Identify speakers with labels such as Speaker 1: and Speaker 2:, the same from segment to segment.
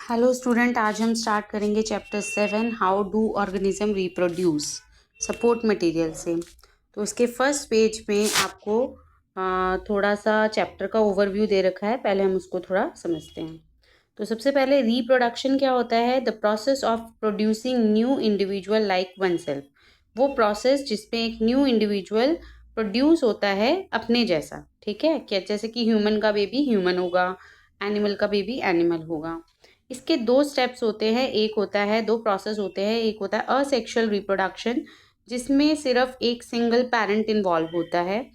Speaker 1: Hello student, आज हम start करेंगे chapter 7 how do organism reproduce support material से। तो इसके फर्स्ट पेज में आपको थोड़ा सा चैप्टर का ओवरव्यू दे रखा है। पहले हम उसको थोड़ा समझते हैं। तो सबसे पहले रिप्रोडक्शन क्या होता है? The process of producing new individual like one self. वो प्रोसेस जिसमें एक न्यू इंडिविजुअल प्रोड्यूस होता है अपने जैसा। ठीक है, क्या जैसे कि ह्यूमन का बेबी ह्यूमन होगा, एनिमल का बेबी एनिमल होगा। इसके दो स्टेप्स होते हैं, एक होता है, दो प्रोसेस होते हैं। एक होता है असेक्सुअल रिप्रोडक्शन, जिसमें सिर्फ एक सिंगल पेरेंट इन्वॉल्व होता है,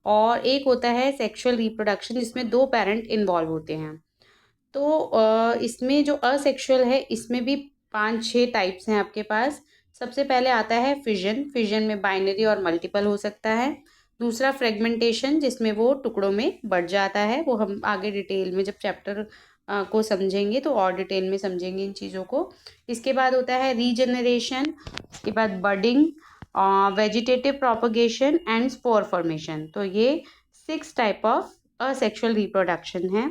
Speaker 1: और एक होता है सेक्सुअल रिप्रोडक्शन जिसमें दो पेरेंट इन्वॉल्व होते हैं। तो इसमें जो असेक्सुअल है इसमें भी 5-6 टाइप्स हैं आपके पास। सबसे पहले आता है फिजन। फिजन में बाइनरी और मल्टीपल हो सकता है। दूसरा फ्रेगमेंटेशन, जिसमें वो टुकड़ों में बढ़ जाता है। वो हम आगे डिटेल में जब चैप्टर को समझेंगे तो और डिटेल में समझेंगे इन चीज़ों को। इसके बाद होता है रीजनरेशन, इसके बाद budding, vegetative propagation and spore formation. तो ये 6 टाइप ऑफ असेक्सुअल रिप्रोडक्शन है।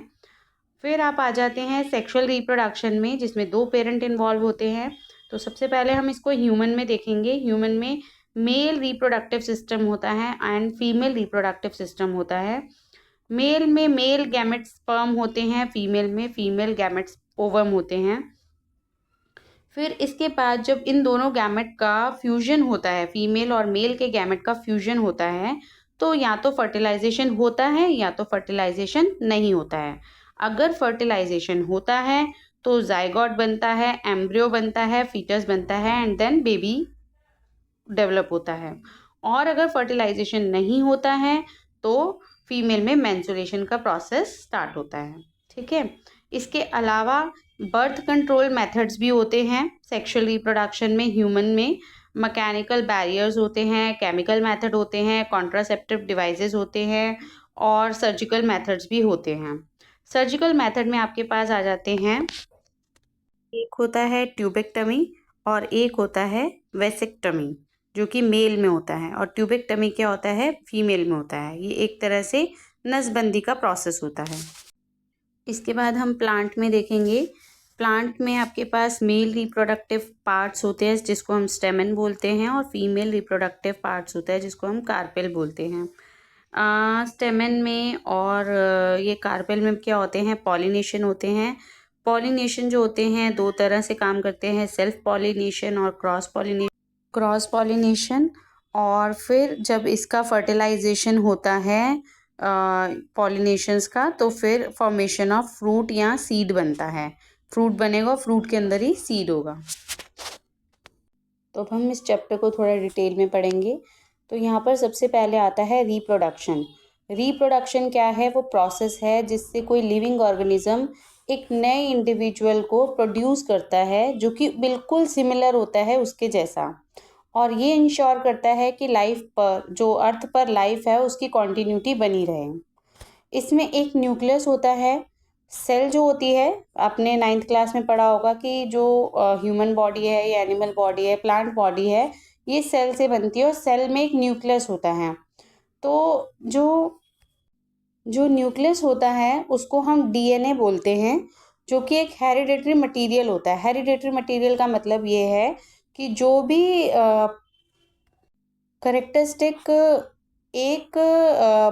Speaker 1: फिर आप आ जाते हैं सेक्सुअल रिप्रोडक्शन में, जिसमें दो पेरेंट इन्वॉल्व होते हैं। तो सबसे पहले हम इसको ह्यूमन में देखेंगे। ह्यूमन में मेल रिप्रोडक्टिव सिस्टम होता है एंड फीमेल रिप्रोडक्टिव सिस्टम होता है। मेल में मेल गैमेट्स स्पर्म होते हैं, फीमेल में फीमेल गैमेट्स ओवम होते हैं। फिर इसके बाद जब इन दोनों गैमेट का फ्यूजन होता है, फीमेल और मेल के गैमेट का फ्यूजन होता है, तो या तो फर्टिलाइजेशन होता है या तो फर्टिलाइजेशन नहीं होता है। अगर फर्टिलाइजेशन होता है तो जाइगोट बनता है, एम्ब्रियो बनता है, फीटस बनता है एंड देन बेबी डेवलप होता है। और अगर फर्टिलाइजेशन नहीं होता है तो फीमेल में मेंस्ट्रुएशन का प्रोसेस स्टार्ट होता है। ठीक है, इसके अलावा बर्थ कंट्रोल मेथड्स भी होते हैं सेक्सुअल रिप्रोडक्शन में। ह्यूमन में मैकेनिकल बैरियर्स होते हैं, केमिकल मेथड होते हैं, कॉन्ट्रासेप्टिव डिवाइसेस होते हैं और सर्जिकल मेथड्स भी होते हैं। सर्जिकल मेथड में आपके पास आ जाते हैं, एक होता है ट्यूबेक्टमी और एक होता है वेसेक्टमी, जो कि मेल में होता है, और ट्यूबेक्टमी क्या होता है? फीमेल में होता है। ये एक तरह से नसबंदी का प्रोसेस होता है। इसके बाद हम प्लांट में देखेंगे। प्लांट में आपके पास मेल रिप्रोडक्टिव पार्ट्स होते हैं जिसको हम स्टेमन बोलते हैं, और फीमेल रिप्रोडक्टिव पार्ट्स होता है जिसको हम कार्पेल बोलते हैं। स्टेमन में और ये कार्पेल में क्या होते हैं? पॉलिनेशन होते हैं। पॉलिनेशन जो होते हैं दो तरह से काम करते हैं, सेल्फ पॉलिनेशन और क्रॉस पॉलिनेशन। और फिर जब इसका फर्टिलाइजेशन होता है पॉलिनेशंस का, तो फिर फॉर्मेशन ऑफ फ्रूट या सीड बनता है। फ्रूट बनेगा, फ्रूट के अंदर ही सीड होगा। तो अब हम इस चैप्टर को थोड़ा डिटेल में पढ़ेंगे। तो यहाँ पर सबसे पहले आता है रिप्रोडक्शन। रिप्रोडक्शन क्या है? वो प्रोसेस है जिससे कोई लिविंग ऑर्गेनिज्म एक नए इंडिविजुअल को प्रोड्यूस करता है जो कि बिल्कुल सिमिलर होता है उसके जैसा, और ये इंश्योर करता है कि लाइफ पर, जो अर्थ पर लाइफ है, उसकी कॉन्टिन्यूटी बनी रहे। इसमें एक न्यूक्लियस होता है। सेल जो होती है, आपने 9th क्लास में पढ़ा होगा कि जो ह्यूमन बॉडी है या एनिमल बॉडी है, प्लांट बॉडी है, ये सेल से बनती है और सेल में एक न्यूक्लियस होता है। तो जो जो न्यूक्लियस होता है उसको हम डीएनए बोलते हैं, जो कि एक हेरिडेटरी मटेरियल होता है। हेरिडेटरी मटेरियल का मतलब ये है कि जो भी करेक्टरिस्टिक एक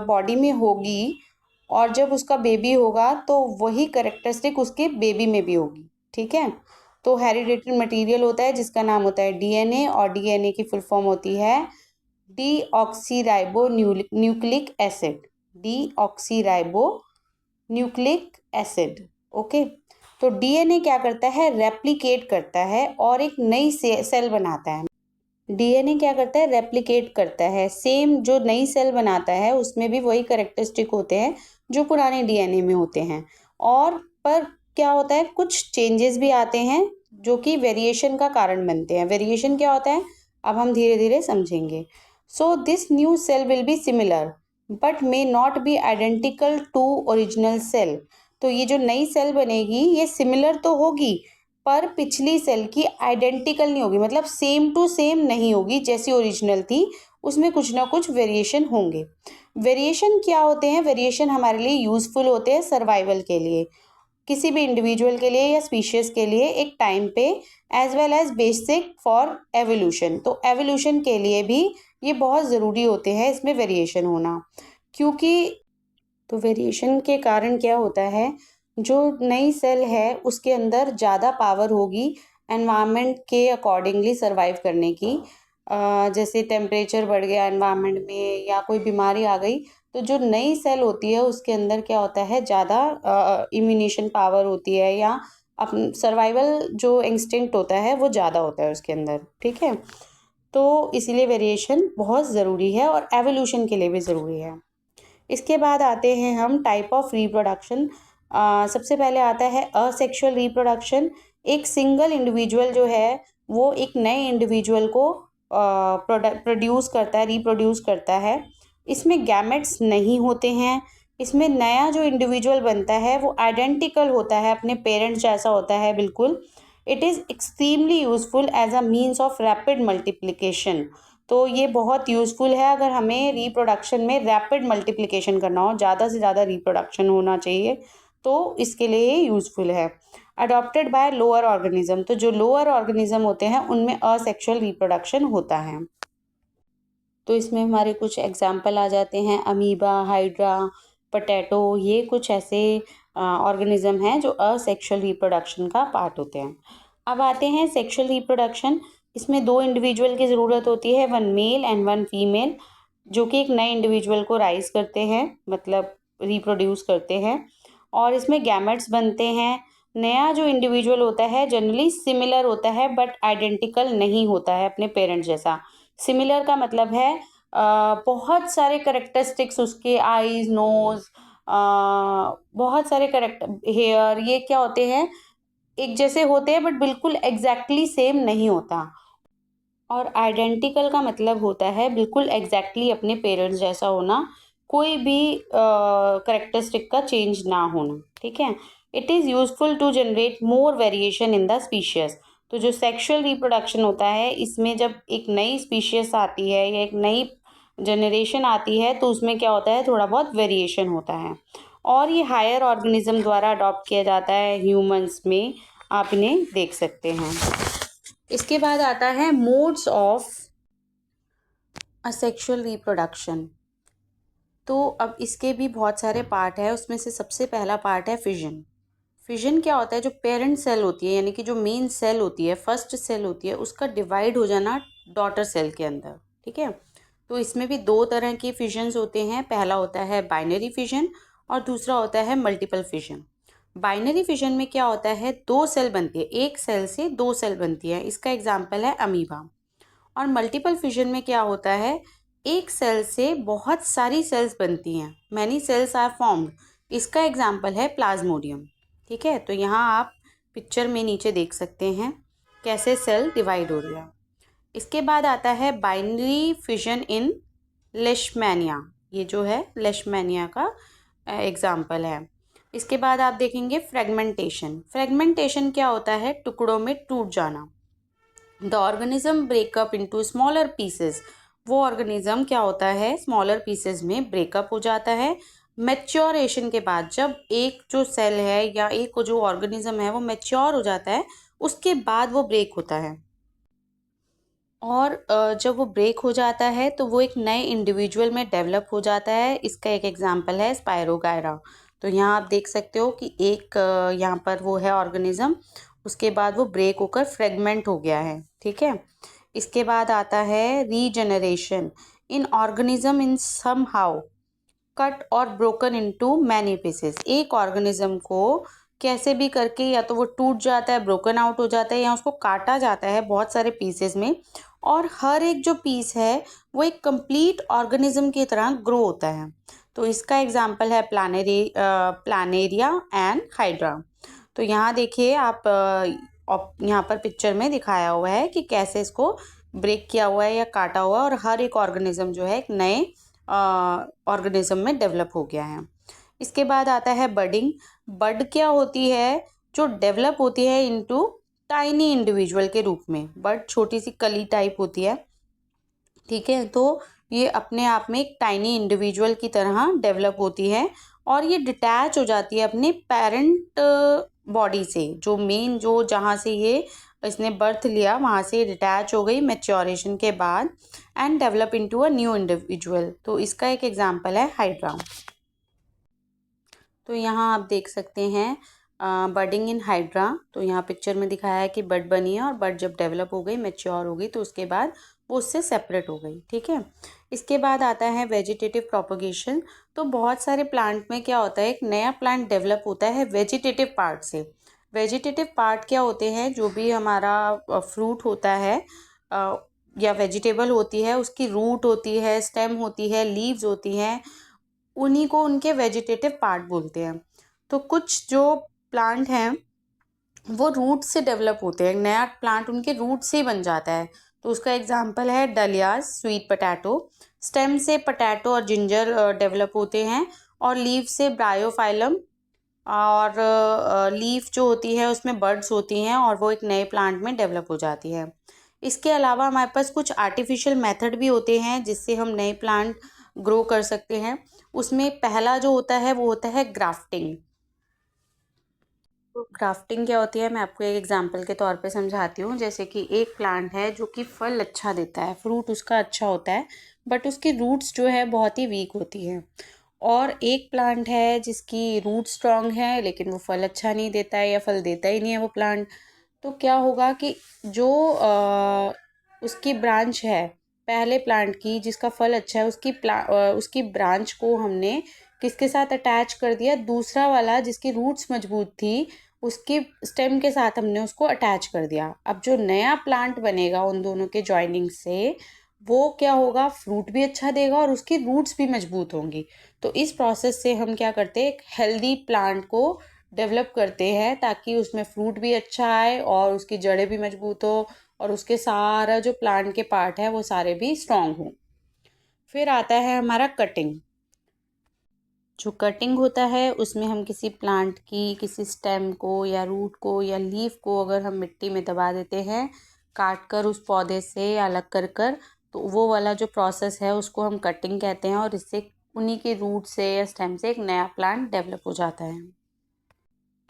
Speaker 1: बॉडी में होगी और जब उसका बेबी होगा तो वही करेक्टरिस्टिक उसके बेबी में भी होगी। ठीक है, तो हेरिडेटरी मटेरियल होता है जिसका नाम होता है डीएनए, और डीएनए की फुल फॉर्म होती है deoxyribo nucleic acid. Deoxyribo nucleic acid. Okay, तो डीएनए क्या करता है? रेप्लिकेट करता है और एक नई सेल बनाता है। डीएनए क्या करता है? रेप्लिकेट करता है। सेम जो नई सेल बनाता है उसमें भी वही करेक्टरिस्टिक होते हैं जो पुराने डीएनए में होते हैं, और पर क्या होता है, कुछ चेंजेस भी आते हैं जो कि वेरिएशन का कारण बनते हैं। वेरिएशन क्या होता है अब हम धीरे धीरे समझेंगे। So this new cell will be similar but may not be identical to original cell. तो ये जो नई सेल बनेगी ये सिमिलर तो होगी पर पिछली सेल की आइडेंटिकल नहीं होगी, मतलब सेम टू सेम नहीं होगी जैसी ओरिजिनल थी, उसमें कुछ ना कुछ वेरिएशन होंगे। वेरिएशन क्या होते हैं? वेरिएशन हमारे लिए यूजफुल होते हैं सर्वाइवल के लिए। किसी भी इंडिविजुअल के लिए या स्पीशीज़ के लिए एक टाइम पे, as well as basic for evolution. तो एवोल्यूशन के लिए भी ये बहुत ज़रूरी होते हैं इसमें वेरिएशन होना, क्योंकि तो वेरिएशन के कारण क्या होता है, जो नई सेल है उसके अंदर ज़्यादा पावर होगी एनवायरनमेंट के अकॉर्डिंगली सर्वाइव करने की। जैसे टेम्परेचर बढ़ गया एनवायरनमेंट में या कोई बीमारी आ गई, तो जो नई सेल होती है उसके अंदर क्या होता है, ज़्यादा इम्यूनेशन पावर होती है, या अपन सर्वाइवल जो इंस्टिंक्ट होता है वो ज़्यादा होता है उसके अंदर। ठीक है, तो इसीलिए वेरिएशन बहुत ज़रूरी है और एवोल्यूशन के लिए भी ज़रूरी है। इसके बाद आते हैं हम टाइप ऑफ रिप्रोडक्शन। सबसे पहले आता है असेक्सुअल रिप्रोडक्शन। एक सिंगल इंडिविजुअल जो है वो एक नए इंडिविजुअल को प्रोड्यूस करता है, रिप्रोड्यूस करता है। इसमें गैमेट्स नहीं होते हैं। इसमें नया जो इंडिविजुअल बनता है वो आइडेंटिकल होता है, अपने पेरेंट्स जैसा होता है बिल्कुल। It is extremely useful as a means of rapid multiplication. तो ये बहुत यूज़फुल है अगर हमें रिप्रोडक्शन में रैपिड मल्टीप्लिकेशन करना हो, ज़्यादा से ज़्यादा रिप्रोडक्शन होना चाहिए, तो इसके लिए ये यूज़फुल है। अडॉप्टेड बाय लोअर ऑर्गेनिज्म, तो जो लोअर ऑर्गेनिज्म होते हैं उनमें असेक्सुअल रिप्रोडक्शन होता है। तो इसमें हमारे कुछ एग्जाम्पल आ जाते हैं, अमीबा, हाइड्रा, पोटैटो, ये कुछ ऐसे ऑर्गेनिज्म हैं जो असेक्सुअल रिप्रोडक्शन का पार्ट होते हैं। अब आते हैं सेक्सुअल रिप्रोडक्शन। इसमें दो इंडिविजुअल की ज़रूरत होती है, one male and one female, जो कि एक नए इंडिविजुअल को राइज करते हैं, मतलब रिप्रोड्यूस करते हैं, और इसमें गैमेट्स बनते हैं। नया जो इंडिविजुअल होता है जनरली सिमिलर होता है बट आइडेंटिकल नहीं होता है अपने पेरेंट्स जैसा। सिमिलर का मतलब है बहुत सारे करेक्टरिस्टिक्स उसके, आईज, नोज, बहुत सारे करेक्टर, हेयर, ये क्या होते हैं, एक जैसे होते हैं बट बिल्कुल एग्जैक्टली सेम नहीं होता। और आइडेंटिकल का मतलब होता है बिल्कुल एग्जैक्टली अपने पेरेंट्स जैसा होना, कोई भी करेक्टरिस्टिक का चेंज ना होना। ठीक है, it is useful to generate more variation in the species. तो जो सेक्सुअल रिप्रोडक्शन होता है, इसमें जब एक नई स्पीशीज आती है या एक नई जनरेशन आती है तो उसमें क्या होता है, थोड़ा बहुत वेरिएशन होता है, और ये हायर ऑर्गेनिज्म द्वारा अडॉप्ट किया जाता है ह्यूमंस में, आप इन्हें देख सकते हैं। इसके बाद आता है मोड्स ऑफ असेक्सुअल रिप्रोडक्शन। तो अब इसके भी बहुत सारे पार्ट है, उसमें से सबसे पहला पार्ट है फिजन। फिजन क्या होता है, जो पेरेंट सेल होती है यानी कि जो मेन सेल होती है, फर्स्ट सेल होती है, उसका डिवाइड हो जाना डॉटर सेल के अंदर। ठीक है, तो इसमें भी दो तरह के फिजन्स होते हैं। पहला होता है बाइनरी फिजन और दूसरा होता है मल्टीपल फिजन। बाइनरी फिजन में क्या होता है, दो सेल बनती है, एक सेल से दो सेल बनती है, इसका एग्जाम्पल है अमीबा। और मल्टीपल फिजन में क्या होता है, एक सेल से बहुत सारी सेल्स बनती हैं, मैनी सेल्स आर फॉर्म्ड, इसका एग्जाम्पल है प्लाज्मोडियम। ठीक है, तो यहाँ आप पिक्चर में नीचे देख सकते हैं कैसे सेल डिवाइड हो रही है। इसके बाद आता है बाइनरी फिजन इन लेशमैनिया, ये जो है लेशमैनिया का एग्जाम्पल है। इसके बाद आप देखेंगे फ्रेगमेंटेशन। फ्रेगमेंटेशन क्या होता है, टुकड़ों में टूट जाना। The organism breakup into smaller pieces, वो ऑर्गेनिज्म क्या होता है, स्मॉलर पीसेस में ब्रेकअप हो जाता है। मैच्योरेशन के बाद, जब एक जो सेल है या एक जो ऑर्गेनिज्म है वो मैच्योर हो जाता है, उसके बाद वो ब्रेक होता है। और जब वो ब्रेक हो जाता है तो वो एक नए इंडिविजुअल में डेवलप हो जाता है। इसका एक एग्जांपल है स्पायरोगायरा। तो यहाँ आप देख सकते हो कि एक यहाँ पर वो है ऑर्गेनिज्म, उसके बाद वो ब्रेक होकर फ्रेगमेंट हो गया है। ठीक है, इसके बाद आता है regeneration. In organism in somehow cut और ब्रोकन इनटू मैनी पीसेस। एक ऑर्गेनिज्म को कैसे भी करके या तो वो टूट जाता है, ब्रोकन आउट हो जाता है, या उसको काटा जाता है बहुत सारे पीसेस में, और हर एक जो पीस है वो एक कंप्लीट ऑर्गेनिज्म की तरह ग्रो होता है। तो इसका एग्जांपल है प्लानेरिया एंड हाइड्रा। तो यहाँ देखिए आप, यहाँ पर पिक्चर में दिखाया हुआ है कि कैसे इसको ब्रेक किया हुआ है या काटा हुआ है, और हर एक ऑर्गेनिज्म जो है एक नए ऑर्गेनिज्म में डेवलप हो गया है। इसके बाद आता है बडिंग। बड क्या होती है, जो डेवलप होती है इनटू टाइनी इंडिविजुअल के रूप में। बड छोटी सी कली टाइप होती है। ठीक है, तो ये अपने आप में एक टाइनी इंडिविजुअल की तरह डेवलप होती है और ये डिटैच हो जाती है अपने पेरेंट बॉडी से, जो मेन जो जहाँ से ये इसने बर्थ लिया वहाँ से डिटैच हो गई मैच्योरेशन के बाद and develop into a new individual. तो इसका एक एग्जांपल है हाइड्रा। तो यहाँ आप देख सकते हैं बडिंग इन हाइड्रा। तो यहाँ पिक्चर में दिखाया है कि बड बनी है और बड जब डेवलप हो गई मैच्योर हो गई तो उसके बाद वो उससे सेपरेट हो गई। ठीक है, इसके बाद आता है वेजिटेटिव प्रोपोगेशन। तो बहुत सारे प्लांट में क्या होता है, एक नया प्लांट डेवलप होता है वेजिटेटिव पार्ट से। वेजिटेटिव पार्ट क्या होते हैं, जो भी हमारा फ्रूट होता है या वेजिटेबल होती है, उसकी रूट होती है, स्टेम होती है, लीव्स होती हैं, उन्हीं को उनके वेजिटेटिव पार्ट बोलते हैं। तो कुछ जो प्लांट हैं वो रूट से डेवलप होते हैं, नया प्लांट उनके रूट से ही बन जाता है। तो उसका एग्जांपल है डलियाज, स्वीट पोटैटो। स्टेम से पोटैटो और जिंजर डेवलप होते हैं, और लीव से ब्रायोफाइलम, और लीफ जो होती है उसमें बर्ड्स होती हैं और वो एक नए प्लांट में डेवलप हो जाती है। इसके अलावा हमारे पास कुछ आर्टिफिशियल मेथड भी होते हैं जिससे हम नए प्लांट ग्रो कर सकते हैं। उसमें पहला जो होता है वो होता है ग्राफ्टिंग। तो ग्राफ्टिंग क्या होती है, मैं आपको एक एग्जांपल के तौर पे समझाती हूँ। जैसे कि एक प्लांट है जो कि फल अच्छा देता है, फ्रूट उसका अच्छा होता है, बट उसकी रूट्स जो है बहुत ही वीक होती हैं। और एक प्लांट है जिसकी रूट स्ट्रांग है लेकिन वो फल अच्छा नहीं देता है या फल देता ही नहीं है वो प्लांट। तो क्या होगा कि जो उसकी ब्रांच है पहले प्लांट की जिसका फल अच्छा है, उसकी ब्रांच को हमने किसके साथ अटैच कर दिया, दूसरा वाला जिसकी रूट्स मजबूत थी उसकी स्टेम के साथ हमने उसको अटैच कर दिया। अब जो नया प्लांट बनेगा उन दोनों के जॉइनिंग से, वो क्या होगा, फ्रूट भी अच्छा देगा और उसकी रूट्स भी मजबूत होंगी। तो इस प्रोसेस से हम क्या करते हैं, एक हेल्दी प्लांट को डेवलप करते हैं ताकि उसमें फ्रूट भी अच्छा आए और उसकी जड़ें भी मजबूत हो और उसके सारा जो प्लांट के पार्ट है वो सारे भी स्ट्रांग हों। फिर आता है हमारा कटिंग। जो कटिंग होता है उसमें हम किसी प्लांट की किसी स्टेम को या रूट को या लीफ को अगर हम मिट्टी में दबा देते हैं, काट कर उस पौधे से अलग कर कर, तो वो वाला जो प्रोसेस है उसको हम कटिंग कहते हैं, और इससे उन्हीं के रूट से या स्टेम से एक नया प्लांट डेवलप हो जाता है।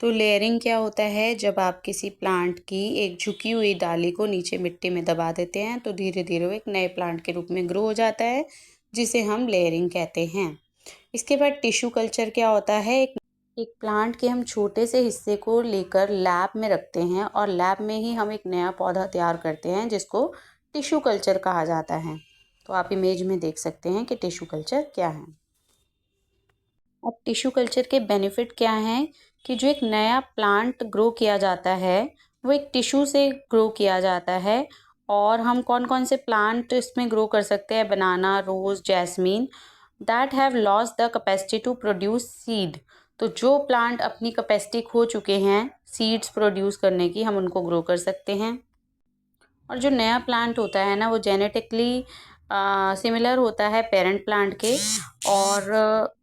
Speaker 1: तो लेयरिंग क्या होता है, जब आप किसी प्लांट की एक झुकी हुई डाली को नीचे मिट्टी में दबा देते हैं तो धीरे धीरे वो एक नए प्लांट के रूप में ग्रो हो जाता है, जिसे हम लेयरिंग कहते हैं। इसके बाद टिश्यू कल्चर क्या होता है, एक प्लांट के हम छोटे से हिस्से को लेकर लैब में रखते हैं और लैब में ही हम एक नया पौधा तैयार करते हैं जिसको टिश्यू कल्चर कहा जाता है। तो आप इमेज में देख सकते हैं कि टिश्यू कल्चर क्या है। अब टिश्यू कल्चर के बेनिफिट क्या हैं, कि जो एक नया प्लांट ग्रो किया जाता है वो एक टिश्यू से ग्रो किया जाता है। और हम कौन कौन से प्लांट इसमें ग्रो कर सकते हैं, banana, rose, jasmine, that have lost the capacity to produce seed. तो जो प्लांट अपनी कैपेसिटी खो चुके हैं सीड्स प्रोड्यूस करने की, हम उनको ग्रो कर सकते हैं। और जो नया प्लांट होता है ना वो जेनेटिकली सिमिलर होता है पेरेंट प्लांट के, और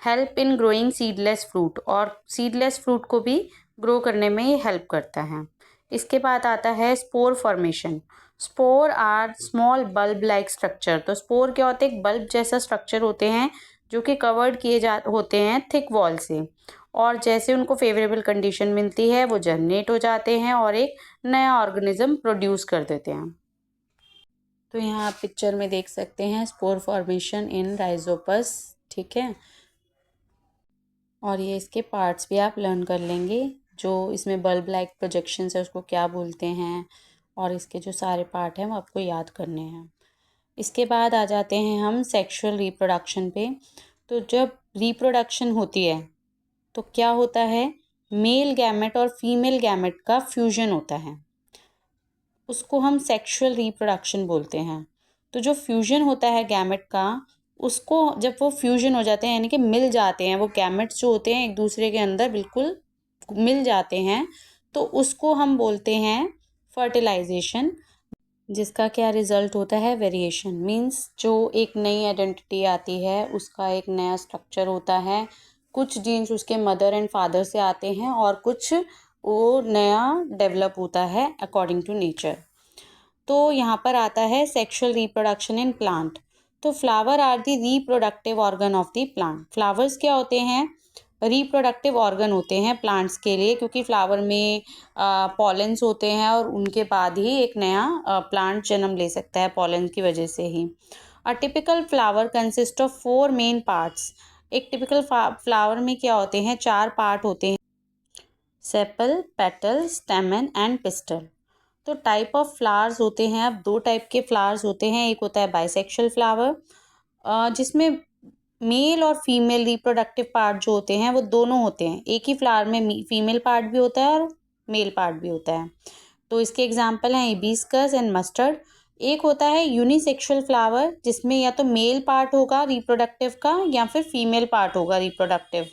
Speaker 1: help in growing seedless fruit, और सीडलेस फ्रूट को भी ग्रो करने में ये हेल्प करता है। इसके बाद आता है spore formation. Spore are small bulb like structure. तो स्पोर क्या होते हैं, एक बल्ब जैसा स्ट्रक्चर होते हैं जो कि कवर्ड किए जा होते हैं थिक वॉल से, और जैसे उनको फेवरेबल कंडीशन मिलती है वो जर्मिनेट हो जाते हैं और एक नया ऑर्गेनिज्म प्रोड्यूस कर देते हैं। तो यहाँ आप पिक्चर में देख सकते हैं स्पोर फॉर्मेशन इन राइजोपस। ठीक है, और ये इसके पार्ट्स भी आप लर्न कर लेंगे, जो इसमें बल्ब लाइक प्रोजेक्शंस है उसको क्या बोलते हैं, और इसके जो सारे पार्ट हैं वो आपको याद करने हैं। इसके बाद आ जाते हैं हम सेक्सुअल रिप्रोडक्शन पे। तो जब रिप्रोडक्शन होती है तो क्या होता है, मेल गैमेट और फीमेल गैमेट का फ्यूजन होता है, उसको हम सेक्सुअल रिप्रोडक्शन बोलते हैं। तो जो फ्यूजन होता है गैमेट का, उसको जब वो फ्यूजन हो जाते हैं यानी कि मिल जाते हैं, वो गैमेट्स जो होते हैं एक दूसरे के अंदर बिल्कुल मिल जाते हैं, तो उसको हम बोलते हैं फर्टिलाइजेशन, जिसका क्या रिजल्ट होता है, वेरिएशन। मीन्स जो एक नई आइडेंटिटी आती है उसका एक नया स्ट्रक्चर होता है, कुछ जीन्स उसके मदर एंड फादर से आते हैं और कुछ वो नया डेवलप होता है अकॉर्डिंग टू नेचर। तो यहाँ पर आता है सेक्सुअल रिप्रोडक्शन इन प्लांट। तो flower are the reproductive organ of the plant. Flowers क्या होते हैं? रिप्रोडक्टिव ऑर्गन होते हैं प्लांट्स के लिए, क्योंकि फ्लावर में पॉलेंस होते हैं और उनके बाद ही एक नया प्लांट जन्म ले सकता है पॉलेंस की वजह से ही। A typical flower consist of 4 main parts. एक टिपिकल फ्लावर में क्या होते हैं? 4 पार्ट होते हैं, sepal, petal, stamen and pistil. तो टाइप ऑफ फ्लावर्स होते हैं, अब 2 टाइप के फ्लावर्स होते हैं। एक होता है बाइसेक्शुअल फ्लावर, जिसमें मेल और फीमेल रिप्रोडक्टिव पार्ट जो होते हैं वो दोनों होते हैं। एक ही फ्लावर में फीमेल पार्ट भी होता है और मेल पार्ट भी होता है। तो इसके एग्जाम्पल हैं हिबिस्कस एंड मस्टर्ड। एक होता है यूनिसेक्सुअल फ्लावर, जिसमें या तो मेल पार्ट होगा रिप्रोडक्टिव का या फिर फीमेल पार्ट होगा रिप्रोडक्टिव।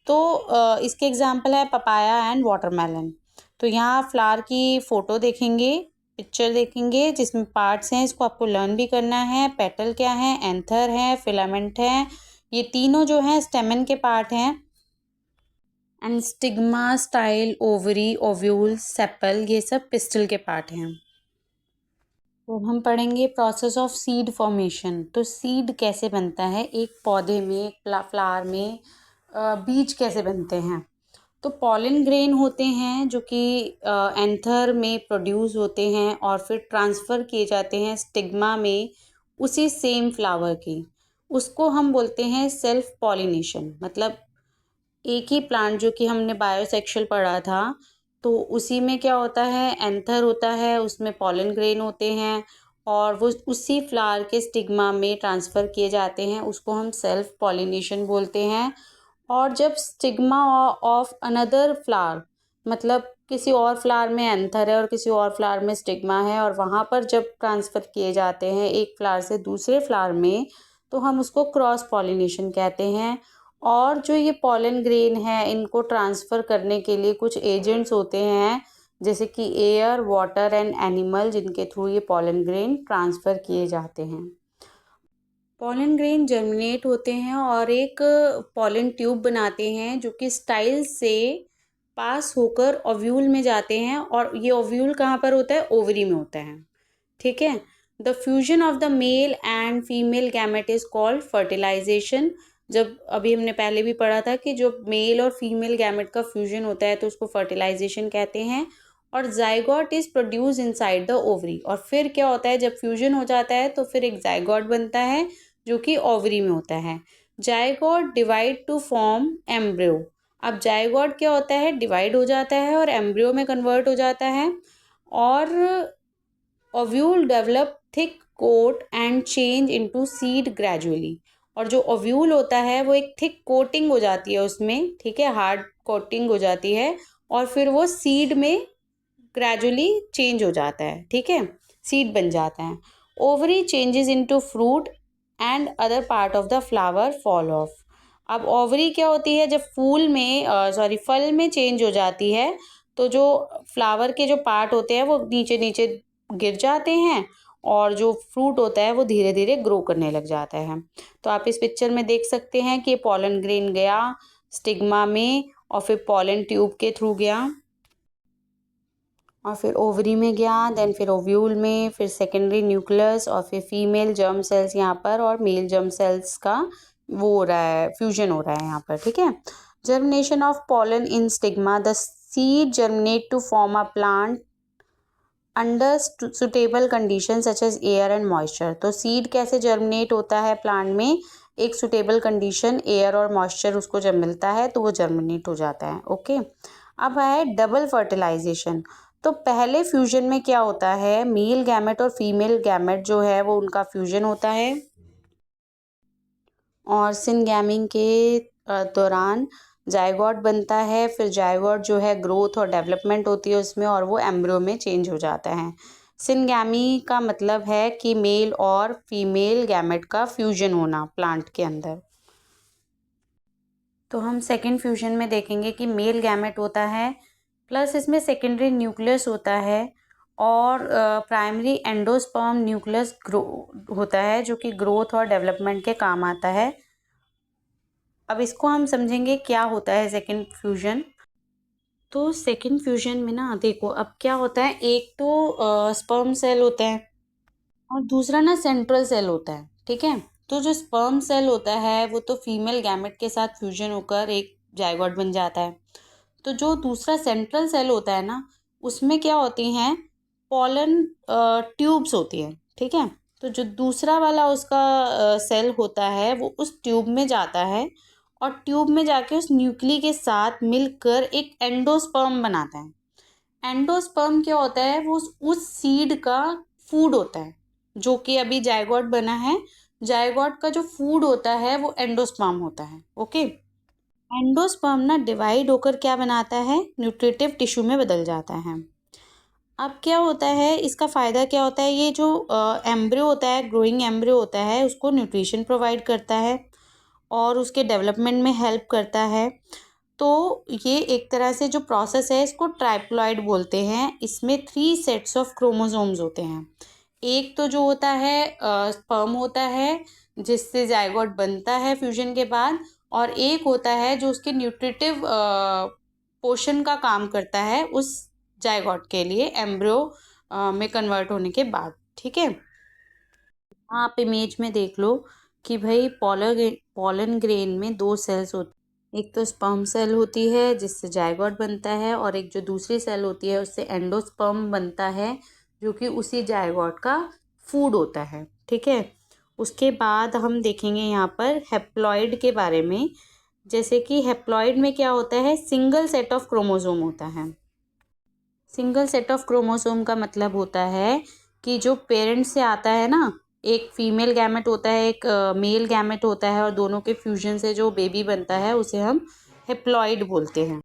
Speaker 1: तो इसके एग्जाम्पल है पपाया एंड वाटरमेलन। तो यहाँ फ्लावर की फ़ोटो देखेंगे, पिक्चर देखेंगे जिसमें पार्ट्स हैं, इसको आपको लर्न भी करना है। पेटल क्या है, एंथर है, फिलामेंट है, ये तीनों जो हैं स्टेमन के पार्ट हैं। And stigma, style, ovary, ovule, sepal, ये सब पिस्टल के पार्ट हैं। तो हम पढ़ेंगे प्रोसेस ऑफ सीड फॉर्मेशन। तो सीड कैसे बनता है एक पौधे में, एक फ्लावर में, बीज कैसे बनते हैं। तो पॉलन ग्रेन होते हैं जो कि एंथर में प्रोड्यूस होते हैं और फिर ट्रांसफ़र किए जाते हैं स्टिग्मा में उसी सेम फ्लावर की। उसको हम बोलते हैं सेल्फ पॉलिनेशन। मतलब एक ही प्लांट जो कि हमने बायोसेक्सुअल पढ़ा था, तो उसी में क्या होता है, एंथर होता है, उसमें पॉलन ग्रेन होते हैं और वो उसी फ्लावर के स्टिग्मा में ट्रांसफ़र किए जाते हैं, उसको हम सेल्फ पॉलिनेशन बोलते हैं। और जब स्टिग्मा ऑफ अनदर फ्लावर, मतलब किसी और फ्लावर में एंथर है और किसी और फ्लावर में स्टिग्मा है, और वहाँ पर जब ट्रांसफ़र किए जाते हैं एक फ्लावर से दूसरे फ्लावर में, तो हम उसको क्रॉस पॉलिनेशन कहते हैं। और जो ये पॉलन ग्रेन है, इनको ट्रांसफ़र करने के लिए कुछ एजेंट्स होते हैं, जैसे कि एयर, वाटर एंड एनिमल, जिनके थ्रू ये पॉलन ग्रेन ट्रांसफ़र किए जाते हैं। पॉलन ग्रेन जर्मिनेट होते हैं और एक पॉलन ट्यूब बनाते हैं जो कि स्टाइल से पास होकर ओव्यूल में जाते हैं, और ये ओव्यूल कहाँ पर होता है? ओवरी में होता है। ठीक है। The fusion of the male and female gamete is called fertilization. जब अभी हमने पहले भी पढ़ा था कि जो मेल और फीमेल गैमेट का फ्यूजन होता है तो उसको फर्टिलाइजेशन कहते हैं। और zygote is produce inside the ovary. और फिर क्या होता है, जब फ्यूजन हो जाता है तो फिर एक जाइगोट बनता है जो कि ओवरी में होता है। Zygote divide two form embryo. अब जाइगोट क्या होता है, डिवाइड हो जाता है और एम्ब्रियो में कन्वर्ट हो जाता है। और ovule develop thick coat and change into seed gradually. और जो ओव्यूल होता है वो एक थिक कोटिंग हो जाती है उसमें, ठीक है, हार्ड कोटिंग हो जाती है, और फिर वो सीड में ग्रेजुअली चेंज हो जाता है, ठीक है, सीड बन जाता है। Ovary changes into fruit and other part of the flower fall of. अब ओवरी क्या होती है, जब फूल में फल में चेंज हो जाती है, तो जो फ्लावर के जो पार्ट होते हैं वो नीचे नीचे गिर जाते हैं, और जो फ्रूट होता है वो धीरे धीरे ग्रो करने लग जाता है। तो आप इस पिक्चर में देख सकते हैं कि पॉलन ग्रेन गया स्टिग्मा में, और फिर पॉलन ट्यूब के थ्रू गया, और फिर ओवरी में गया, देन फिर ओव्यूल में, फिर सेकेंडरी न्यूक्लियस, और फिर फीमेल जर्म सेल्स यहाँ पर, और मेल जर्म सेल्स का वो हो रहा है, फ्यूजन हो रहा है यहाँ पर, ठीक है। Germination of pollen in stigma. The seed germinate to form a plant under suitable condition such as air and moisture. तो सीड कैसे जर्मिनेट होता है प्लांट में, एक सुटेबल कंडीशन, एयर और मॉइस्चर उसको जब मिलता है तो वो जर्मिनेट हो जाता है। ओके। अब है डबल फर्टिलाइजेशन। तो पहले फ्यूजन में क्या होता है, मेल गैमेट और फीमेल गैमेट जो है वो उनका फ्यूजन होता है, और सिनगैमिंग के दौरान जाइगोट बनता है। फिर जाइगोट जो है ग्रोथ और डेवलपमेंट होती है उसमें, और वो एम्ब्रियो में चेंज हो जाता है। सिनगैमी का मतलब है कि मेल और फीमेल गैमेट का फ्यूजन होना प्लांट के अंदर। तो हम सेकेंड फ्यूजन में देखेंगे कि मेल गैमेट होता है, प्लस इसमें सेकेंडरी न्यूक्लियस होता है, और प्राइमरी एंडोस्पर्म न्यूक्लियस ग्रो होता है जो कि ग्रोथ और डेवलपमेंट के काम आता है। अब इसको हम समझेंगे क्या होता है सेकेंड फ्यूजन। तो सेकेंड फ्यूजन में ना देखो अब क्या होता है, एक तो स्पर्म सेल होता है और दूसरा ना सेंट्रल सेल होता है, ठीक है। तो जो स्पर्म सेल होता है वो तो फीमेल गैमेट के साथ फ्यूजन होकर एक जाइगोट बन जाता है। तो जो दूसरा सेंट्रल सेल होता है ना, उसमें क्या होती हैं, पॉलन ट्यूब्स होती हैं, ठीक है। तो जो दूसरा वाला उसका सेल होता है वो उस ट्यूब में जाता है और ट्यूब में जाके उस न्यूक्ली के साथ मिलकर एक एंडोस्पर्म बनाता है। एंडोस्पर्म क्या होता है, वो उस सीड का फूड होता है, जो कि अभी जायगोट बना है। जायगोट का जो फूड होता है वो एंडोस्पर्म होता है। ओके। एंडोस्पर्म ना डिवाइड होकर क्या बनाता है, न्यूट्रिटिव टिश्यू में बदल जाता है। अब क्या होता है, इसका फ़ायदा क्या होता है, ये जो एम्ब्रियो होता है, ग्रोइंग एम्ब्रियो होता है, उसको न्यूट्रिशन प्रोवाइड करता है और उसके डेवलपमेंट में हेल्प करता है। तो ये एक तरह से जो प्रोसेस है इसको ट्राइप्लॉइड बोलते हैं। इसमें 3 सेट्स ऑफ क्रोमोसोम्स होते हैं। एक तो जो होता है स्पर्म होता है जिससे जाइगोट बनता है फ्यूजन के बाद, और एक होता है जो उसके न्यूट्रिटिव पोषण का काम करता है उस जाइगोट के लिए एम्ब्रियो में कन्वर्ट होने के बाद, ठीक है। आप इमेज में देख लो कि भाई पॉलन ग्रेन में 2 सेल्स होते हैं। एक तो स्पर्म सेल होती है जिससे जाइगोट बनता है, और एक जो दूसरी सेल होती है उससे एंडोस्पर्म बनता है जो कि उसी जाइगोट का फूड होता है, ठीक है। उसके बाद हम देखेंगे यहाँ पर हेप्लॉइड के बारे में। जैसे कि हेप्लॉइड में क्या होता है, सिंगल सेट ऑफ क्रोमोसोम होता है। सिंगल सेट ऑफ क्रोमोसोम का मतलब होता है कि जो पेरेंट्स से आता है ना, एक फीमेल गैमेट होता है, एक मेल गैमेट होता है, और दोनों के फ्यूजन से जो बेबी बनता है उसे हम हेप्लॉइड बोलते हैं।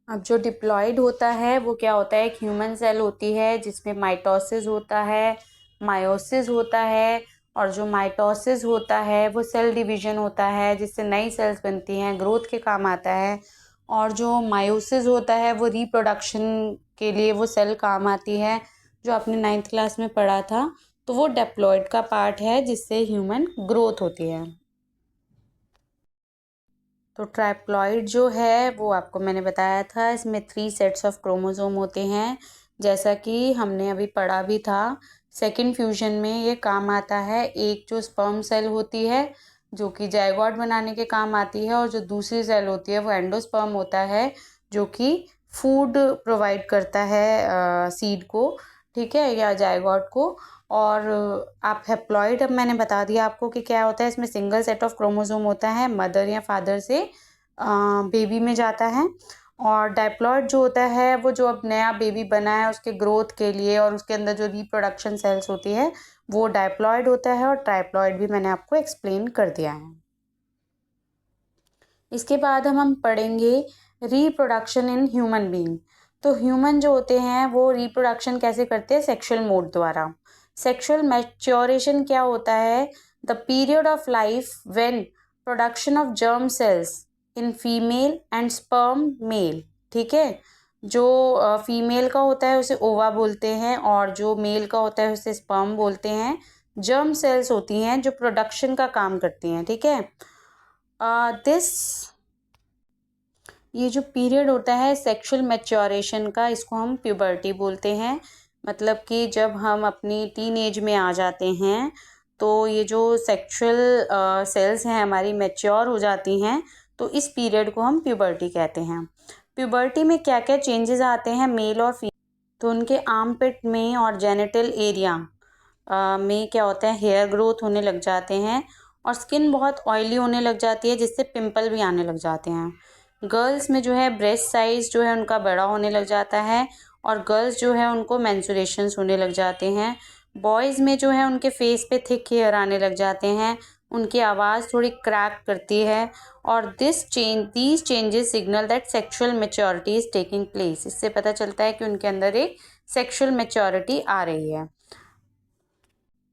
Speaker 1: अब जो डिप्लॉइड होता है वो क्या होता है, एक ह्यूमन सेल होती है जिसमें माइटोसिस होता है, मायोसिस होता है, और जो माइटोसिस होता है वो सेल डिवीजन होता है जिससे नई सेल्स बनती हैं, ग्रोथ के काम आता है। और जो मायोसिस होता है वो रिप्रोडक्शन के लिए वो सेल काम आती है, जो आपने 9th क्लास में पढ़ा था। तो वो डिप्लॉइड का पार्ट है जिससे ह्यूमन ग्रोथ होती है। तो ट्राइप्लॉइड जो है वो आपको मैंने बताया था, इसमें 3 सेट्स ऑफ क्रोमोसोम होते हैं, जैसा कि हमने अभी पढ़ा भी था। सेकंड फ्यूजन में ये काम आता है। एक जो स्पर्म सेल होती है जो कि जाइगोट बनाने के काम आती है, और जो दूसरी सेल होती है वो एंडोस्पर्म होता है जो कि फूड प्रोवाइड करता है सीड को, ठीक है, या जाइगोट को। और आप हेप्लॉइड, अब मैंने बता दिया आपको कि क्या होता है, इसमें सिंगल सेट ऑफ क्रोमोसोम होता है, मदर या फादर से बेबी में जाता है। और डाइप्लॉइड जो होता है वो जो अब नया बेबी बना है उसके ग्रोथ के लिए, और उसके अंदर जो रिप्रोडक्शन सेल्स होती है वो डाइप्लॉइड होता है, और ट्राइप्लॉइड भी मैंने आपको एक्सप्लेन कर दिया है। इसके बाद हम पढ़ेंगे रिप्रोडक्शन इन ह्यूमन बीइंग। तो ह्यूमन जो होते हैं वो रिप्रोडक्शन कैसे करते हैं, सेक्सुअल मोड द्वारा। सेक्सुअल मैच्योरेशन क्या होता है, the period of life when production of germ cells in female and sperm male, ठीक है। जो फीमेल का होता है उसे ओवा बोलते हैं, और जो मेल का होता है उसे स्पर्म बोलते हैं। जर्म सेल्स होती हैं जो प्रोडक्शन का काम करती हैं, ठीक है। दिस ये जो पीरियड होता है सेक्सुअल मैच्योरेशन का, इसको हम प्यूबर्टी बोलते हैं। मतलब कि जब हम अपनी टीन एज में आ जाते हैं तो ये जो सेक्सुअल सेल्स हैं हमारी मैच्योर हो जाती हैं, तो इस पीरियड को हम प्यूबर्टी कहते हैं। प्यूबर्टी में क्या क्या चेंजेस आते हैं मेल और फीमेल, तो उनके आर्म पिट में और जेनिटल एरिया में क्या होता है, हेयर ग्रोथ होने लग जाते हैं, और स्किन बहुत ऑयली होने लग जाती है जिससे पिंपल भी आने लग जाते हैं। गर्ल्स में जो है ब्रेस्ट साइज जो है उनका बड़ा होने लग जाता है, और गर्ल्स जो है उनको मेंस्ट्रुएशंस होने लग जाते हैं। बॉयज़ में जो है उनके फेस पे थिक हेयर आने लग जाते हैं, उनकी आवाज़ थोड़ी क्रैक करती है, और these changes signal that sexual maturity is taking place. इससे पता चलता है कि उनके अंदर एक सेक्सुअल मेच्योरिटी आ रही है।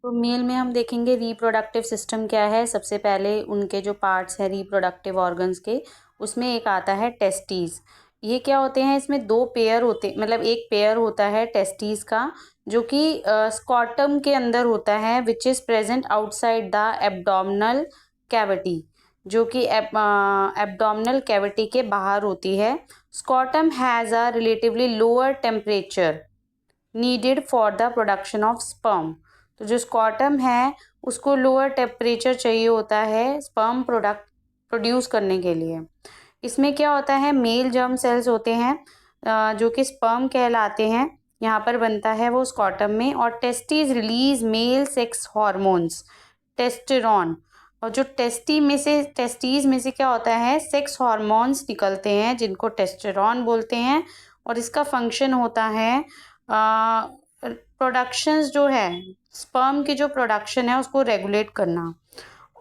Speaker 1: तो मेल में हम देखेंगे रिप्रोडक्टिव सिस्टम क्या है। सबसे पहले उनके जो पार्ट्स हैं रिप्रोडक्टिव ऑर्गन्स के, उसमें एक आता है टेस्टीज। ये क्या होते हैं, इसमें 2 पेयर होते, मतलब एक पेयर होता है टेस्टीज का जो कि स्कॉटम के अंदर होता है, which is present outside the abdominal cavity, जो कि एब्डोमिनल कैविटी के बाहर होती है। Scrotum has a relatively lower temperature needed for the production of sperm. तो जो स्कॉटम है उसको लोअर टेम्परेचर चाहिए होता है स्पर्म प्रोड्यूस करने के लिए। इसमें क्या होता है, मेल जर्म सेल्स होते हैं जो कि स्पर्म कहलाते हैं, यहाँ पर बनता है वो स्कॉटम में। और testes release male sex hormones testosterone. और जो टेस्टीज में से क्या होता है, सेक्स हॉर्मोन्स निकलते हैं जिनको टेस्टेरॉन बोलते हैं। और इसका फंक्शन होता है प्रोडक्शंस जो है, स्पर्म की जो प्रोडक्शन है उसको रेगुलेट करना,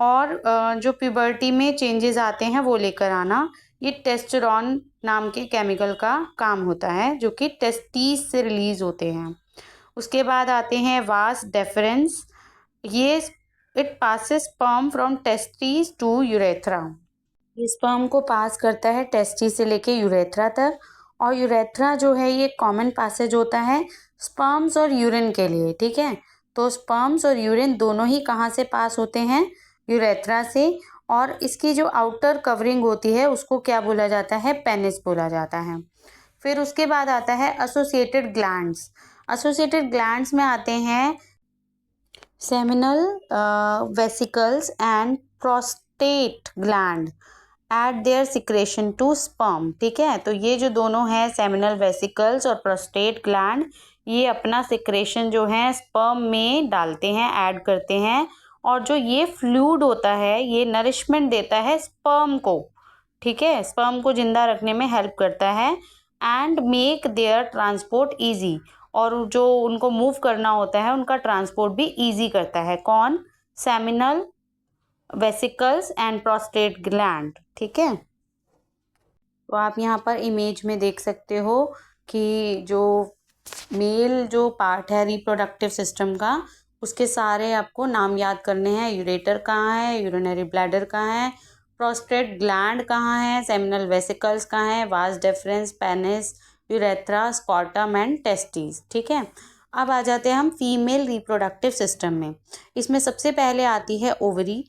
Speaker 1: और जो प्यूबर्टी में चेंजेस आते हैं वो लेकर आना। ये टेस्टेरॉन नाम के केमिकल का काम होता है जो कि टेस्टीज से रिलीज होते हैं। उसके बाद आते हैं वास डेफरेंस। ये it passes sperm from testes to urethra. ये स्पर्म को पास करता है टेस्टी से लेके यूरेथ्रा तक। और यूरेथ्रा जो है ये कॉमन पैसेज होता है स्पर्म्स और यूरिन के लिए, ठीक है। तो स्पर्म्स और यूरिन दोनों ही कहाँ से पास होते हैं, यूरेथ्रा से। और इसकी जो आउटर कवरिंग होती है उसको क्या बोला जाता है, पेनिस बोला जाता है। फिर उसके बाद आता है एसोसिएटेड ग्लैंड्स। एसोसिएटेड ग्लैंड्स में आते हैं seminal vesicles and prostate gland at their secretion to sperm, ठीक है। तो ये जो दोनों हैं, सेमिनल वेसिकल्स और प्रोस्टेट ग्लैंड, ये अपना सिक्रेशन जो है स्पर्म में डालते हैं, ऐड करते हैं। और जो ये फ्लूइड होता है ये नरिशमेंट देता है स्पर्म को, ठीक है, स्पर्म को जिंदा रखने में हेल्प करता है। And make their transport easy, और जो उनको मूव करना होता है उनका ट्रांसपोर्ट भी ईजी करता है। कौन, seminal vesicles and prostate gland, ठीक है। तो आप यहाँ पर इमेज में देख सकते हो कि जो मेल जो पार्ट है रिप्रोडक्टिव सिस्टम का, उसके सारे आपको नाम याद करने हैं। यूरेटर कहाँ है, यूरिनरी ब्लैडर कहाँ है, प्रोस्टेट ग्लैंड कहाँ है, सेमिनल वेसिकल्स कहाँ है, vas deferens, penis, urethra, scrotum and testis, ठीक है। अब आ जाते हैं हम फीमेल रिप्रोडक्टिव सिस्टम में। इसमें सबसे पहले आती है ovary.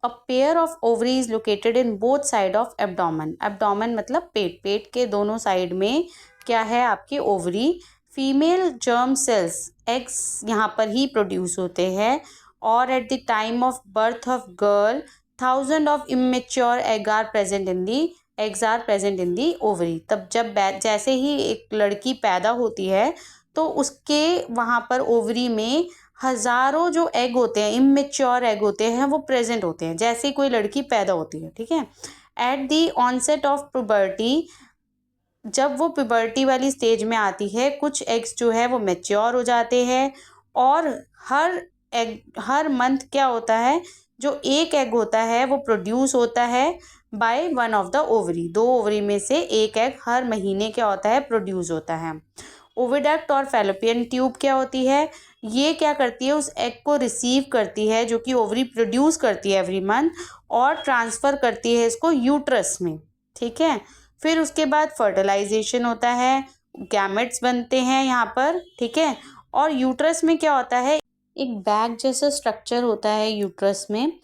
Speaker 1: A pair of ovary is located in both side of abdomen. Abdomen मतलब पेट, पेट के दोनों साइड में क्या है आपकी ovary. Female germ cells, eggs यहाँ पर ही प्रोड्यूस होते हैं। और at the time of birth of girl, 1000 of immature egg are present in the eggs are present in the ovary. तब जब जैसे ही एक लड़की पैदा होती है तो उसके वहाँ पर ओवरी में हजारों जो एग होते हैं, इमेच्योर एग होते हैं, वो प्रेजेंट होते हैं जैसे ही कोई लड़की पैदा होती है, ठीक है। At the onset of puberty, जब वो प्यूबर्टी वाली स्टेज में आती है, कुछ एग्स जो है वो मैच्योर हो जाते हैं। और हर मंथ क्या होता है, जो एक एग होता है वो प्रोड्यूस होता है by one of the ovary. दो ओवरी में से एक एग हर महीने क्या होता है, प्रोड्यूस होता है। ओविडक्ट और फैलोपियन ट्यूब क्या होती है, ये क्या करती है, उस एग को रिसीव करती है जो कि ओवरी प्रोड्यूस करती है एवरी मंथ, और ट्रांसफ़र करती है इसको यूट्रस में, ठीक है। फिर उसके बाद फर्टिलाइजेशन होता है, गैमेट्स बनते हैं यहाँ पर, ठीक है। और यूट्रस में क्या होता है, एक बैग जैसा स्ट्रक्चर होता है यूट्रस में।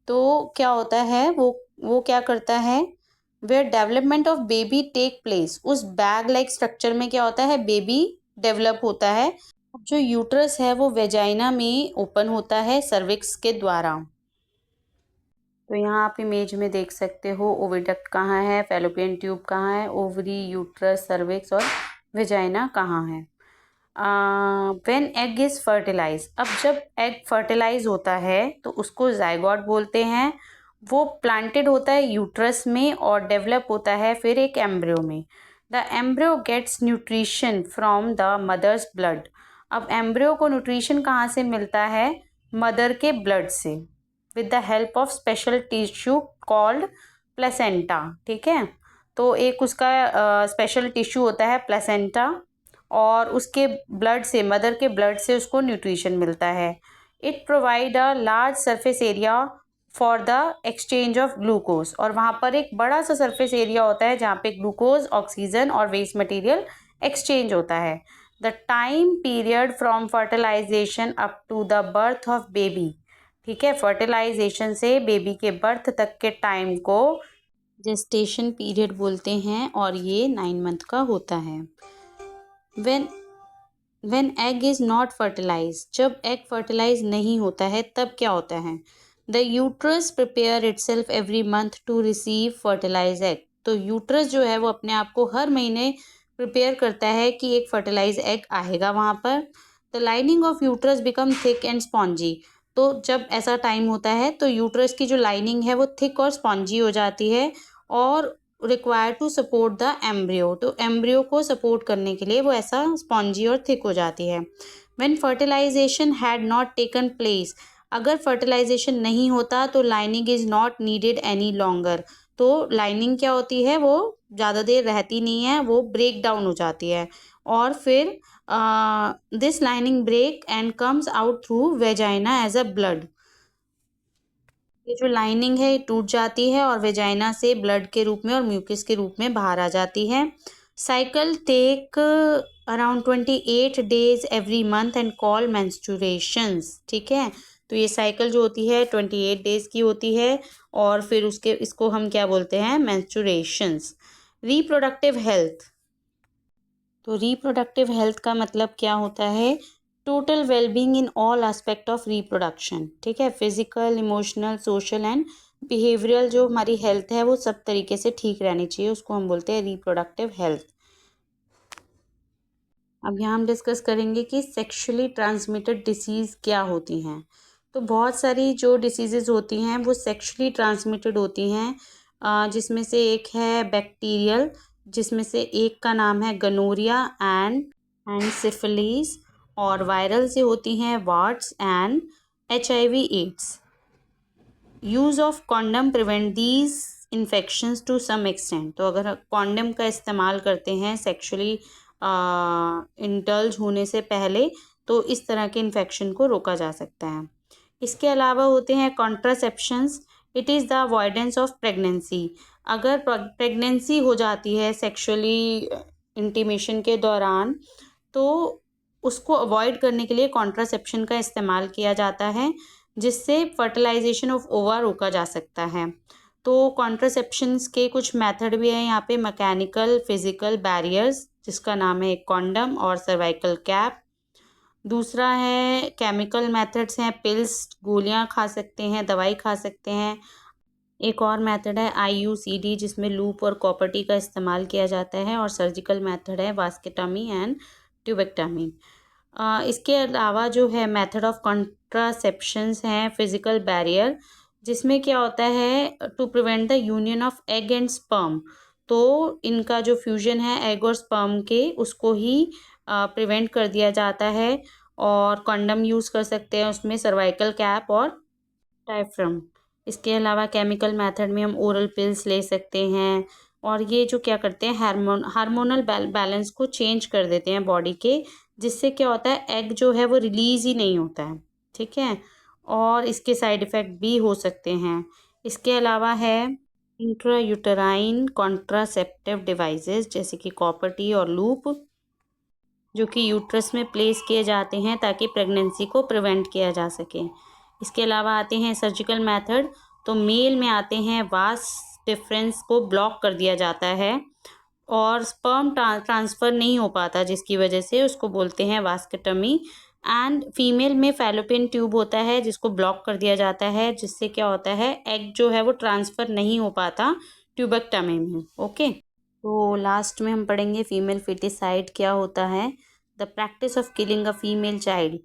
Speaker 1: तो क्या होता है, वो क्या करता है, where development of baby take place. उस बैग लाइक स्ट्रक्चर में क्या होता है, बेबी डेवलप होता है। जो यूट्रस है वो वेजाइना में ओपन होता है सर्विक्स के द्वारा। तो यहाँ आप इमेज में देख सकते हो ओविडक्ट कहाँ है, फैलोपियन ट्यूब कहाँ है, ओवरी, यूट्रस, सर्विक्स और वेजाइना कहाँ है। व्हेन एग इज फर्टिलाइज, अब जब एग फर्टिलाइज होता है तो उसको जाइगोट बोलते हैं। वो प्लांटेड होता है यूट्रस में और डेवलप होता है फिर एक एम्ब्रियो में। The embryo gets nutrition from the mother's blood. अब एम्ब्रियो को न्यूट्रिशन कहाँ से मिलता है, मदर के ब्लड से, with the help of special tissue called placenta, ठीक है। तो एक उसका स्पेशल टिश्यू होता है प्लेसेंटा, और उसके ब्लड से, मदर के ब्लड से उसको न्यूट्रिशन मिलता है। It provide a large surface area for the exchange of glucose, और वहाँ पर एक बड़ा सा सरफेस एरिया होता है जहाँ पे ग्लूकोज, ऑक्सीजन और वेस्ट मटेरियल एक्सचेंज होता है। The time period from fertilization up to the birth of baby, ठीक है, फर्टिलाइजेशन से बेबी के बर्थ तक के टाइम को जेस्टेशन पीरियड बोलते हैं, और ये 9 मंथ का होता है। When when egg is not fertilize, जब एग फर्टिलाइज नहीं होता है तब क्या होता है? The uterus prepare itself every month to receive fertilize egg. तो यूट्रस जो है वो अपने आप को हर महीने प्रिपेयर करता है कि एक फर्टिलाइज एग आएगा वहाँ पर। The lining of uterus become thick and spongy. तो जब ऐसा टाइम होता है तो यूट्रस की जो लाइनिंग है वो थिक और स्पॉन्जी हो जाती है और require to support the embryo. तो एम्ब्रियो को सपोर्ट करने के लिए वो ऐसा स्पॉन्जी और थिक हो जाती है। When fertilization had not taken place, अगर फर्टिलाइजेशन नहीं होता तो lining is not needed any longer. तो लाइनिंग क्या होती है, वो ज़्यादा देर रहती नहीं है, वो ब्रेक डाउन हो जाती है और फिर this lining break and comes out through vagina as a blood. ये जो लाइनिंग है ये टूट जाती है और वेजाइना से ब्लड के रूप में और म्यूकस के रूप में बाहर आ जाती है। Cycle take around 28 days every month and call menstruations. ठीक है, तो ये साइकिल जो होती है 28 days की होती है और फिर उसके इसको हम क्या बोलते हैं? मेंस्ट्रुएशंस। रिप्रोडक्टिव हेल्थ, तो रिप्रोडक्टिव हेल्थ का मतलब क्या होता है? Total wellbeing in all aspect of reproduction. ठीक है, physical, emotional, social and behavioural जो हमारी हेल्थ है वो सब तरीके से ठीक रहनी चाहिए, उसको हम बोलते हैं रिप्रोडक्टिव हेल्थ। अब यहाँ हम डिस्कस करेंगे कि सेक्सुअली ट्रांसमिटेड डिसीज़ क्या होती हैं। तो बहुत सारी जो डिसीज़ेज़ होती हैं वो सेक्सुअली ट्रांसमिटेड होती हैं, जिसमें से एक है बैक्टीरियल, जिसमें से एक का नाम है गनोरिया एंड सिफिलिस, और वायरल से होती हैं warts and HIV AIDS. Use of condom prevent these infections to some extent. तो अगर कॉन्डम का इस्तेमाल करते हैं सेक्सुअली इंडल्ज होने से पहले तो इस तरह के इन्फेक्शन को रोका जा सकता है। इसके अलावा होते हैं contraceptions. It is the avoidance of pregnancy. अगर प्रेगनेंसी हो जाती है सेक्सुअली इंटीमेशन के दौरान तो उसको अवॉइड करने के लिए कॉन्ट्रासेप्शन का इस्तेमाल किया जाता है, जिससे फर्टिलाइजेशन ऑफ ओवा रोका जा सकता है। तो कॉन्ट्रासेप्शंस के कुछ मेथड भी हैं यहाँ पे, मैकेनिकल, फिजिकल बैरियर्स जिसका नाम है एक कॉन्डम और सर्वाइकल कैप। दूसरा है केमिकल मेथड्स हैं, पिल्स, गोलियाँ खा सकते हैं, दवाई खा सकते हैं। एक और मेथड है IUCD जिसमें लूप और कॉपर टी का इस्तेमाल किया जाता है, और सर्जिकल मेथड है वास्केटमी एंड ट्यूबेक्टमी। इसके अलावा जो है मेथड ऑफ कॉन्ट्रासेप्शंस हैं फिजिकल बैरियर, जिसमें क्या होता है to prevent the union of egg and sperm. तो इनका जो फ्यूजन है एग और स्पर्म के उसको ही प्रिवेंट कर दिया जाता है, और कंडम यूज़ कर सकते हैं उसमें, सर्वाइकल कैप और डायफ्राम। इसके अलावा केमिकल मेथड में हम ओरल पिल्स ले सकते हैं, और ये जो क्या करते हैं हार्मोनल बैलेंस को चेंज कर देते हैं बॉडी के, जिससे क्या होता है एग जो है वो रिलीज़ ही नहीं होता है। ठीक है, और इसके साइड इफ़ेक्ट भी हो सकते हैं। इसके अलावा है इंट्रायूटराइन कॉन्ट्रासेप्टिव डिवाइसेस जैसे कि कॉपर टी और लूप, जो कि यूट्रस में प्लेस किए जाते हैं ताकि प्रेगनेंसी को प्रिवेंट किया जा सके। इसके अलावा आते हैं सर्जिकल मेथड। तो मेल में आते हैं वास डिफरेंस को ब्लॉक कर दिया जाता है और स्पर्म ट्रांसफ़र नहीं हो पाता, जिसकी वजह से उसको बोलते हैं वास्केटमी। एंड फीमेल में फैलोपियन ट्यूब होता है जिसको ब्लॉक कर दिया जाता है, जिससे क्या होता है एग जो है वो ट्रांसफ़र नहीं हो पाता ट्यूबेक्टमी में। ओके, तो लास्ट में हम पढ़ेंगे फीमेल फिटिसाइड क्या होता है। The practice of killing a female child.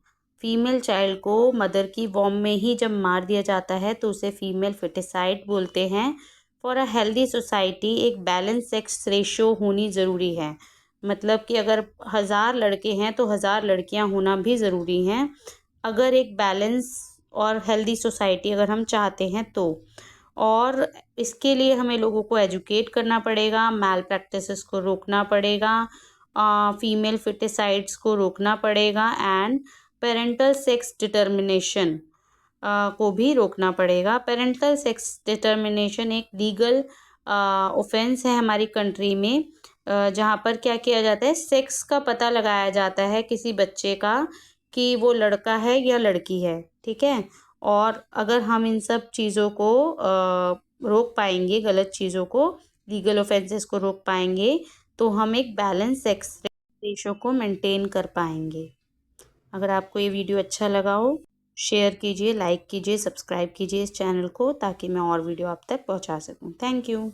Speaker 1: Female child को मदर की वॉम में ही जब मार दिया जाता है तो उसे फीमेल फिटिसाइड बोलते हैं। फॉर अ हेल्दी सोसाइटी एक बैलेंस सेक्स रेशो होनी ज़रूरी है। मतलब कि अगर 1000 लड़के हैं तो 1000 लड़कियां होना भी ज़रूरी हैं, अगर एक बैलेंस और हेल्दी सोसाइटी अगर हम चाहते हैं तो। और इसके लिए हमें लोगों को एजुकेट करना पड़ेगा, मैल प्रैक्टिसेस को रोकना पड़ेगा, फीमेल फिटिसाइड्स को रोकना पड़ेगा, एंड पेरेंटल सेक्स डिटर्मिनेशन को भी रोकना पड़ेगा। पेरेंटल सेक्स डिटर्मिनेशन एक लीगल ऑफेंस है हमारी कंट्री में, जहाँ पर क्या किया जाता है, सेक्स का पता लगाया जाता है किसी बच्चे का कि वो लड़का है या लड़की है। ठीक है, और अगर हम इन सब चीज़ों को रोक पाएंगे, गलत चीज़ों को, लीगल ऑफेंसेस को रोक पाएंगे, तो हम एक बैलेंस सेक्स रेशो को मेंटेन कर पाएंगे। अगर आपको ये वीडियो अच्छा लगा हो, शेयर कीजिए, लाइक कीजिए, सब्सक्राइब कीजिए इस चैनल को, ताकि मैं और वीडियो आप तक पहुंचा सकूं। Thank you.